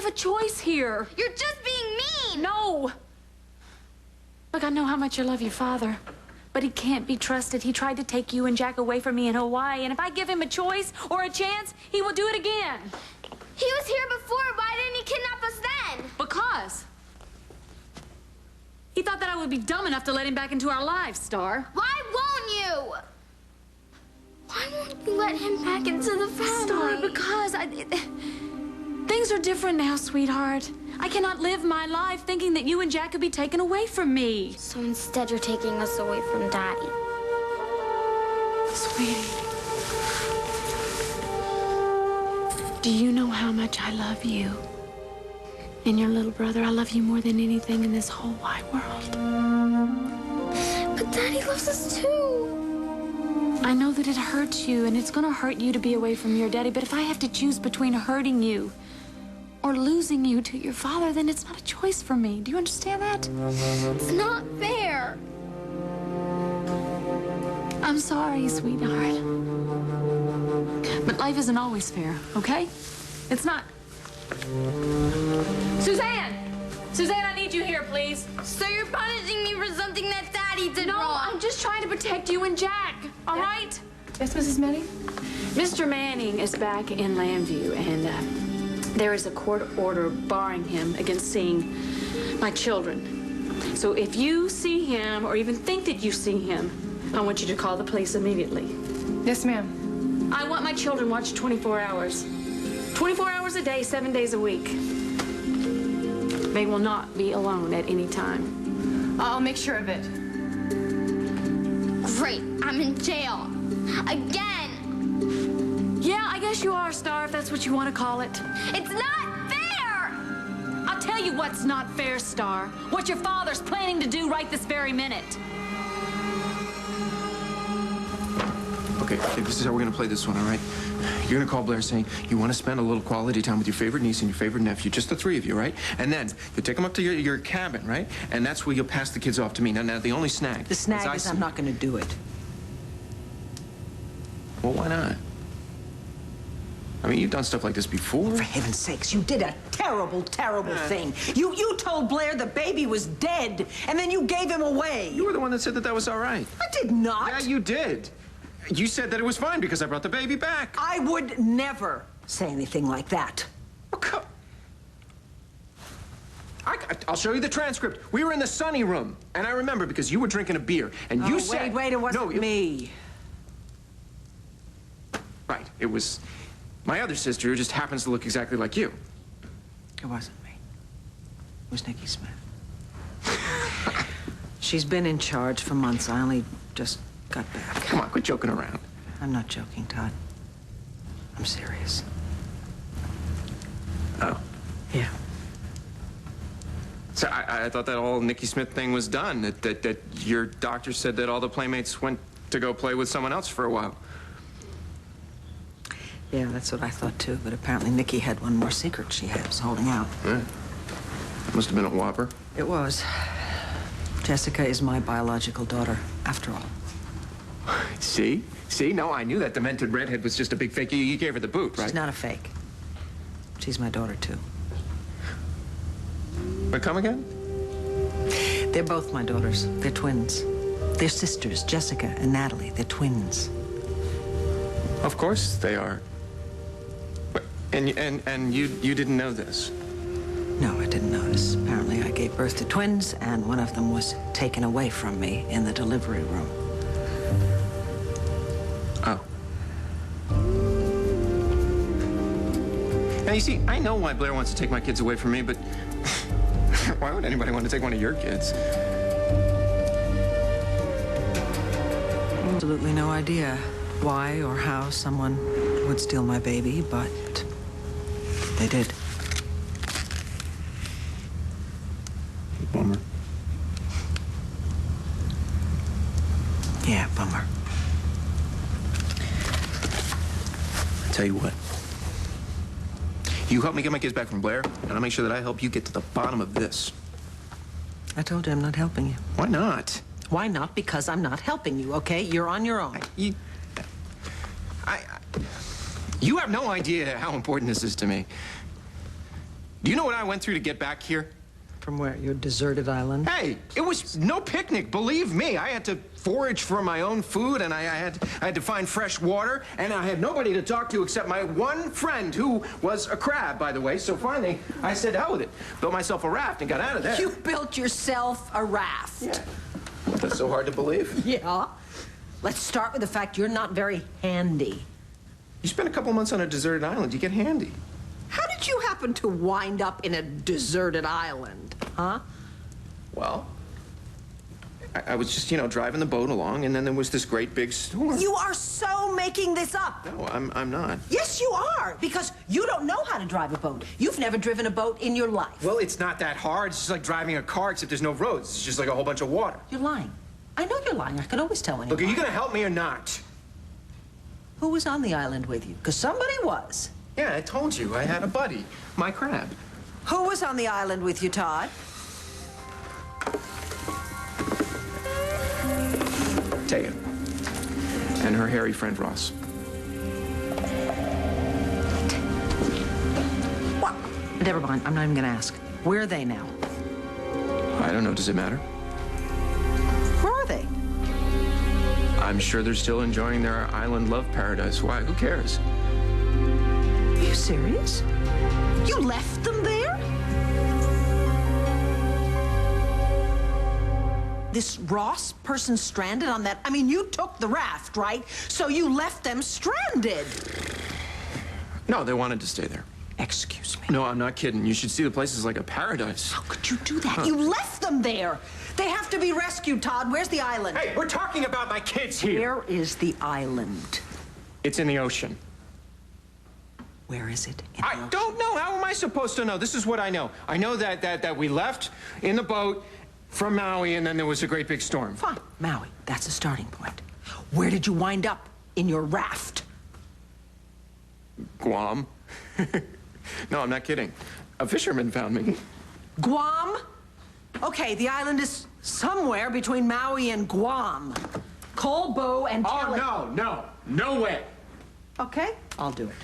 have a choice here. You're just being mean! No! Look, I know how much you love your father, but he can't be trusted. He tried to take you and Jack away from me in Hawaii, and if I give him a choice or a chance, he will do it again. He was here before. Why didn't he kidnap us then? Because he thought that I would be dumb enough to let him back into our lives, Star. Why won't you? Why won't you let him back into the family? Star, because things are different now, sweetheart. I cannot live my life thinking that you and Jack could be taken away from me. So instead you're taking us away from Daddy. Sweetie. Do you know how much I love you? And your little brother, I love you more than anything in this whole wide world. But Daddy loves us too. I know that it hurts you, and it's gonna hurt you to be away from your daddy, but if I have to choose between hurting you or losing you to your father, then it's not a choice for me. Do you understand that? It's not fair. I'm sorry, sweetheart. But life isn't always fair, okay? It's not. Suzanne! Suzanne, I need you here, please. So you're punishing me for something that Daddy did wrong? No, I'm just trying to protect you and Jack, all right? Yes, Mrs. Manning? Mr. Manning is back in Lambview, and there is a court order barring him against seeing my children. So if you see him, or even think that you see him, I want you to call the police immediately. Yes, ma'am. I want my children watched 24 hours. 24 hours a day, 7 days a week. They will not be alone at any time. I'll make sure of it. Great, I'm in jail. Again! Yeah, I guess you are, Star, if that's what you want to call it. It's not fair! I'll tell you what's not fair, Star. What your father's planning to do right this very minute. Okay, this is how we're gonna play this one, all right? You're gonna call Blair saying you want to spend a little quality time with your favorite niece and your favorite nephew, just the three of you, right? And then you take them up to your cabin, right? And that's where you'll pass the kids off to me. Now the only snag. The snag is I'm not gonna do it. Well, why not? I mean, you've done stuff like this before. For heaven's sakes, you did a terrible, terrible thing. You told Blair the baby was dead, and then you gave him away. You were the one that said that that was all right. I did not. Yeah, you did. You said that it was fine because I brought the baby back. I would never say anything like that. I'll show you the transcript. We were in the sunny room, and I remember because you were drinking a beer, and you said... Wait, it wasn't me. Right, it was my other sister who just happens to look exactly like you. It wasn't me. It was Nikki Smith. She's been in charge for months. I only just got back. Come on, quit joking around. I'm not joking, Todd. I'm serious. Oh. Yeah. So I thought that whole Nikki Smith thing was done, that your doctor said that all the playmates went to go play with someone else for a while. Yeah, that's what I thought, too. But apparently Nikki had one more secret she was holding out. Yeah. Must have been a whopper. It was. Jessica is my biological daughter, after all. See? See? No, I knew that demented redhead was just a big fake. You gave her the boot, right? She's not a fake. She's my daughter, too. But come again? They're both my daughters. They're twins. They're sisters, Jessica and Natalie. They're twins. Of course they are. But, and you didn't know this? No, I didn't notice. Apparently I gave birth to twins, and one of them was taken away from me in the delivery room. Oh. Now, you see, I know why Blair wants to take my kids away from me, but why would anybody want to take one of your kids? Absolutely no idea why or how someone would steal my baby, but they did. Bummer. Yeah, bummer. I tell you what. You help me get my kids back from Blair, and I'll make sure that I help you get to the bottom of this. I told you I'm not helping you. Why not? Why not? Because I'm not helping you, okay? You're on your own. You have no idea how important this is to me. Do you know what I went through to get back here? From where? Your deserted island? Hey, it was no picnic, believe me. I had to forage for my own food, and I had to find fresh water, and I had nobody to talk to except my one friend, who was a crab, by the way. So finally, I said, hell with it. Built myself a raft and got out of there. You built yourself a raft? Yeah. That's so hard to believe. Yeah. Let's start with the fact you're not very handy. You spend a couple months on a deserted island, you get handy. How did you happen to wind up in a deserted island, huh? Well, I was just, driving the boat along, and then there was this great big storm. You are so making this up. No, I'm not. Yes, you are, because you don't know how to drive a boat. You've never driven a boat in your life. Well, it's not that hard. It's just like driving a car, except there's no roads. It's just like a whole bunch of water. You're lying. I know you're lying. I can always tell when you're Look, are you lying. gonna help me or not? Who was on the island with you? Because somebody was. Yeah, I told you. I had a buddy, my crab. Who was on the island with you, Todd? Taya. And her hairy friend, Ross. What? Never mind. I'm not even going to ask. Where are they now? I don't know. Does it matter? Where are they? I'm sure they're still enjoying their island love paradise. Why? Who cares? Are you serious? You left them there? This Ross person stranded on that? I mean, you took the raft, right? So you left them stranded. No, they wanted to stay there. Excuse me. No, I'm not kidding. You should see the place is like a paradise. How could you do that? You left them there. They have to be rescued, Todd. Where's the island? Hey, we're talking about my kids here. Where is the island? It's in the ocean. Where is it? In the I ocean? don't know. How am I supposed to know? This is what I know. I know that we left in the boat from Maui, and then there was a great big storm. Fine. Maui. That's a starting point. Where did you wind up in your raft? Guam. No, I'm not kidding. A fisherman found me. Guam? Okay, the island is somewhere between Maui and Guam. Colbo and Kelly. Oh, no way. Okay, I'll do it.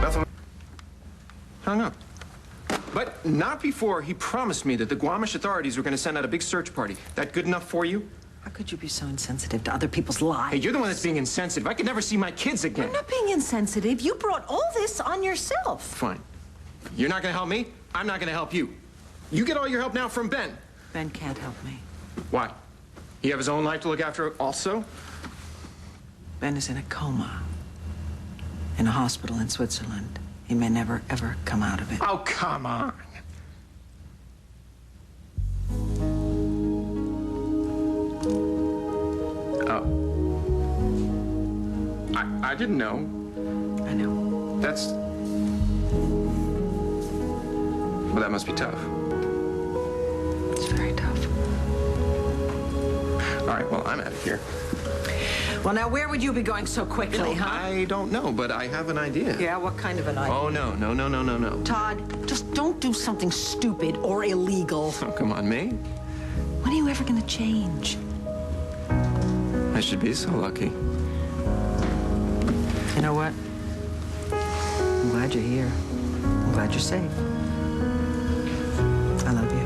Nothing. Hung up. But not before he promised me that the Guamish authorities were going to send out a big search party. That good enough for you? How could you be so insensitive to other people's lives? Hey, you're the one that's being insensitive. I could never see my kids again. I'm not being insensitive. You brought all this on yourself. Fine. You're not going to help me. I'm not going to help you. You get all your help now from Ben. Ben can't help me. Why? He have his own life to look after also? Ben is in a coma. In a hospital in Switzerland. He may never, ever come out of it. Oh, come on. Oh. I didn't know. I know. That's... Well, that must be tough. It's very tough. All right, well, I'm out of here. Well, now, where would you be going so quickly, huh? I don't know, but I have an idea. Yeah, what kind of an idea? Oh, no. Todd, just don't do something stupid or illegal. Oh, come on, me? When are you ever gonna change? I should be so lucky. You know what? I'm glad you're here. I'm glad you're safe. I love you.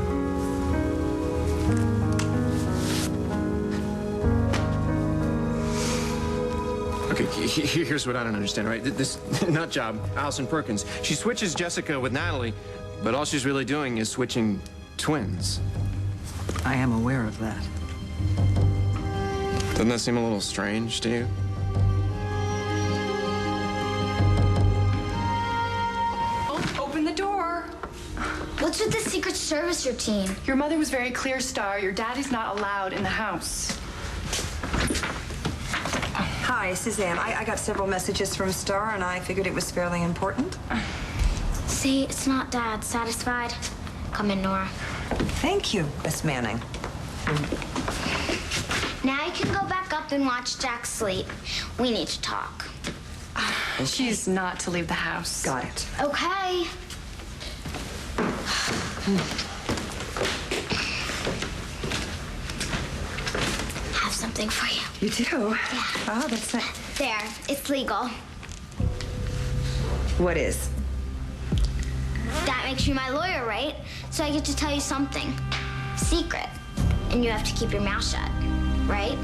Okay, here's what I don't understand, right? This nut job, Allison Perkins, she switches Jessica with Natalie, but all she's really doing is switching twins. I am aware of that. Doesn't that seem a little strange to you? Open the door. What's with the Secret Service routine? Your mother was very clear, Star. Your daddy's not allowed in the house. Hi, Suzanne. I got several messages from Star, and I figured it was fairly important. See, it's not Dad. Satisfied? Come in, Nora. Thank you, Miss Manning. Now you can go back up and watch Jack sleep. We need to talk. She's not to leave the house. Got it. Okay. something for you. You do? Yeah. Oh, that's not... There, it's legal. What is? That makes you my lawyer, right? So I get to tell you something. Secret. And you have to keep your mouth shut, right?